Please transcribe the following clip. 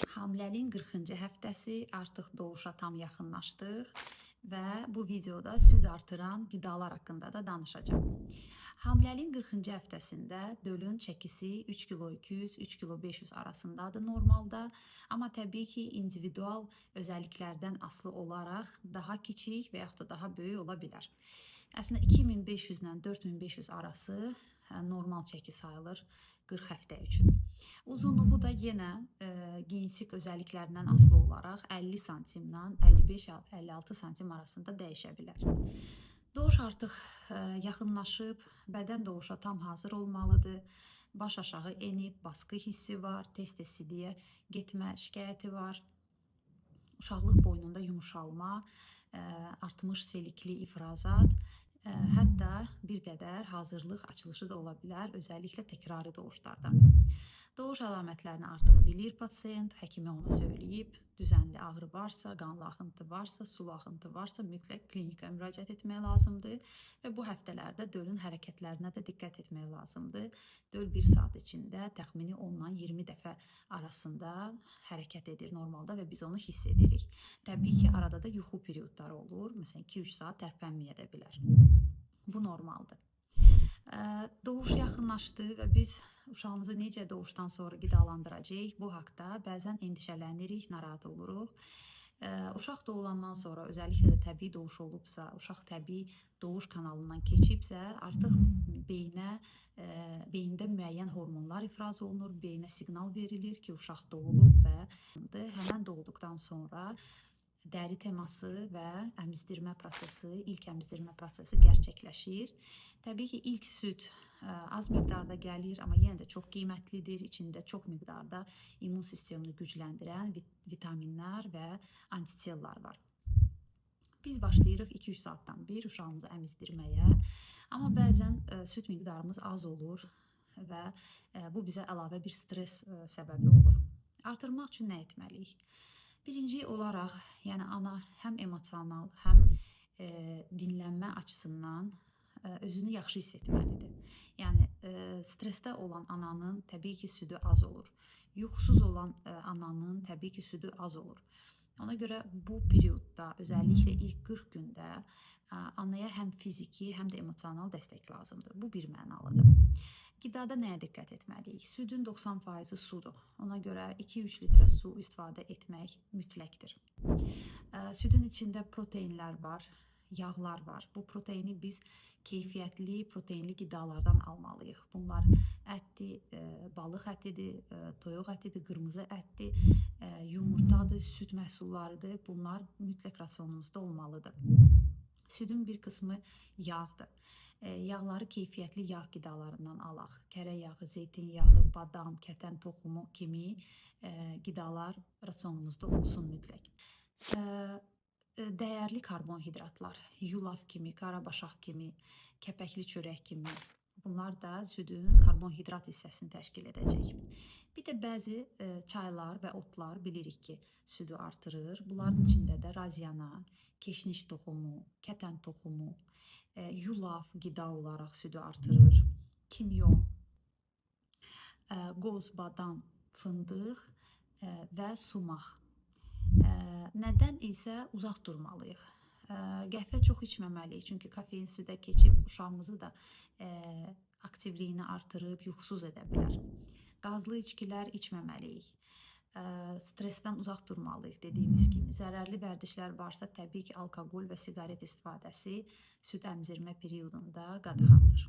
Hamiləliyin 40-cı həftəsi, artıq doğuşa tam yaxınlaşdıq və bu videoda süd artıran qidalar haqqında da danışacağam. Hamiləliyin 40-cı həftəsində dölün çəkisi 3 kilo 200, 3 kilo 500 arasındadır normalda. Amma təbii ki, individual özəlliklərdən asılı olaraq daha kiçik və yaxud da daha böyük ola bilər. Əslində 2500 ilə 4500 arası normal çəki sayılır 40 həftə üçün. Uzunluğu da yenə genetik özəlliklərindən asılı olaraq 50 santimdən 55-56 santim arasında dəyişə bilər. Doğuş artıq yaxınlaşıb, bədən doğuşa tam hazır olmalıdır. Baş aşağı enib, basqı hissi var, tez-tez sidiyə getmə şikayəti var. Uşaqlıq boynunda yumuşalma, artmış selikli ifrazat, hətta bir qədər hazırlıq açılışı da ola bilər, özəlliklə təkrarı doğuşlarda. Doğuş əlamətlərini artıq bilir pasiyent, həkimi ona söyləyib, düzənli ağrı varsa, qanlı axıntı varsa, sulu axıntı varsa mütləq klinikaya müraciət etmək lazımdır və bu həftələrdə dölün hərəkətlərinə də diqqət etmək lazımdır. Döl 1 saat içində təxmini 10-dan 20 dəfə arasında hərəkət edir normalda və biz onu hiss edirik. Təbii ki, arada da yuxu periodları olur, məsələn 2-3 saat tərpənməyə də bilər. Bu normaldır. Doğuş yaxınlaşdı və biz uşağımızı necə doğuşdan sonra qidalandıracağıq? Bu haqda bəzən endişələnirik, narahat oluruq. Uşaq doğulandan sonra, özəlliklə də təbii doğuş olubsa, uşaq təbii doğuş kanalından keçibsə, artıq beyində müəyyən hormonlar ifraz olunur, beyinə siqnal verilir ki, uşaq doğulub və həmən doğulduqdan sonra dəri təması və əmizdirmə prosesi, ilk əmizdirmə prosesi gerçəkləşir. Təbii ki, ilk süd az miqdarda gəlir, amma yenə də çox qiymətlidir. İçində çox miqdarda immun sistemini gücləndirən vitaminlər və antitellar var. Biz başlayırıq 2-3 saatdan bir uşağımızı əmizdirməyə, amma bəzən süd miqdarımız az olur və bu bizə əlavə bir stres səbəbi olur. Artırmaq üçün nə etməliyik? Birinci olaraq, yəni ana həm emosional, həm dinlənmə açısından özünü yaxşı hiss etməlidir. Yəni stresdə olan ananın təbii ki, südü az olur. Yuxusuz olan ananın təbii ki, südü az olur. Ona görə bu periodda, özəlliklə ilk 40 gündə anaya həm fiziki, həm də emosional dəstək lazımdır. Bu bir mənalıdır. Qidada nəyə diqqət etməliyik? Südün 90% sudur. Ona görə 2-3 litrə su istifadə etmək mütləqdir. Südün içində proteinlər var, yağlar var. Bu proteini biz keyfiyyətli, proteinli qidalardan almalıyıq. Bunlar ətdir, balıq ətidir, toyuq ətidir, qırmızı ətdir, yumurtadır, süd məhsullarıdır. Bunlar mütləq rasionumuzda olmalıdır. Südün bir qismi yağdır. Yağları keyfiyyətli yağ qidalarından alaq. Kərə yağı, zeytin yağı, badam, kətən toxumu kimi qidalar rasionumuzda olsun mütləq. Dəyərli karbonhidratlar, yulaf kimi, qarabaşaq kimi, kəpəkli çörək kimi, bunlar da südün karbonhidrat hissəsini təşkil edəcək. Bir də bəzi çaylar və otlar bilirik ki, südü artırır. Bunların içində də raziyana, keşniş toxumu, kətən toxumu, yulaf qida olaraq südü artırır, kimyon, qoz, badam, fındıq və sumaq. Nədən isə uzaq durmalıyıq. Qəhvə çox içməməliyik, çünki kofein südə keçib uşağımızı da aktivliyini artırıb, yuxusuz edə bilər. Qazlı içkilər içməməliyik. Stresdən uzaq durmalıyıq dediyimiz kimi. Zərərli vərdişlər varsa, təbii ki, alkoqol və siqaret istifadəsi süd əmzirmə periodunda qadağandır.